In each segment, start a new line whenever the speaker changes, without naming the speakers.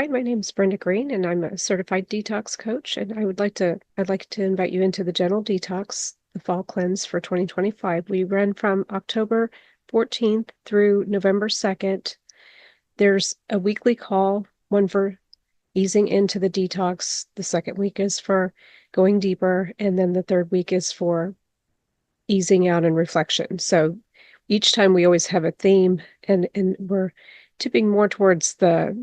Hi, my name is Brenda Green, and I'm a certified detox coach. And I'd like to invite you into the Gentle Detox, the Fall Cleanse for 2025. We run from October 14th through November 2nd. There's a weekly call, one for easing into the detox. The second week is for going deeper, and then the third week is for easing out and reflection. So each time we always have a theme, and we're tipping more towards the,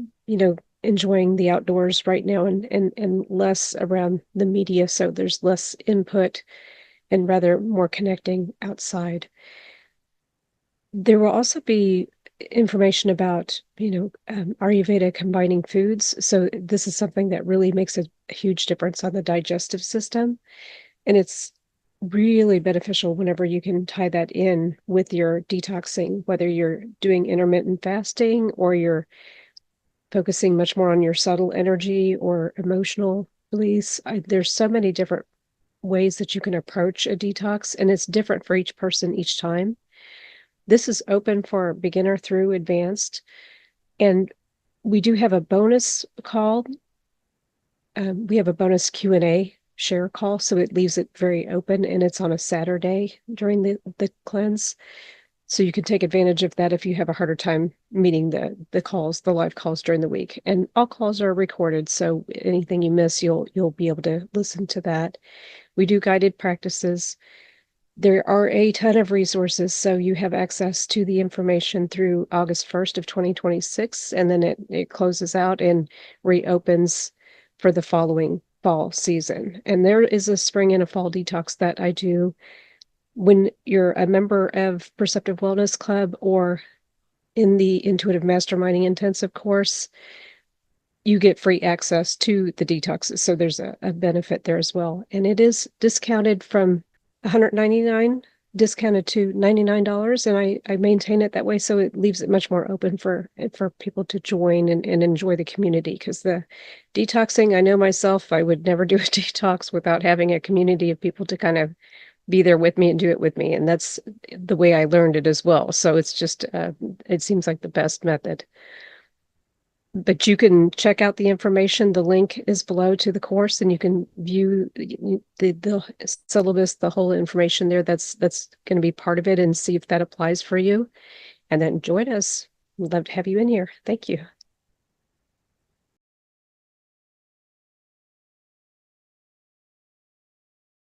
enjoying the outdoors right now, and less around the media. So there's less input and rather more connecting outside. There will also be information about, Ayurveda combining foods. So this is something that really makes a huge difference on the digestive system. And it's really beneficial whenever you can tie that in with your detoxing, whether you're doing intermittent fasting or you're focusing much more on your subtle energy or emotional release. There's so many different ways that you can approach a detox, and it's different for each person each time. This is open for beginner through advanced, and we do have a bonus call. We have a bonus Q&A share call, so it leaves it very open, and it's on a Saturday during the cleanse. So you can take advantage of that if you have a harder time meeting the live calls during the week. And all calls are recorded, so anything you miss, you'll be able to listen to that. We do guided practices. There are a ton of resources, so you have access to the information through August 1st of 2026, and then it closes out and reopens for the following fall season. And there is a spring and a fall detox that I do when you're a member of Perceptive Wellness Club or in the Intuitive Masterminding Intensive course. You get free access to the detoxes. So there's a benefit there as well. And it is discounted from $199 discounted to $99. And I maintain it that way. So it leaves it much more open for people to join and enjoy the community. Because the detoxing, I know myself, I would never do a detox without having a community of people to kind of be there with me and do it with me. And that's the way I learned it as well. So it's just, it seems like the best method. But you can check out the information. The link is below to the course, and you can view the syllabus, the whole information there that's going to be part of it, and see if that applies for you. And then join us. We'd love to have you in here. Thank you.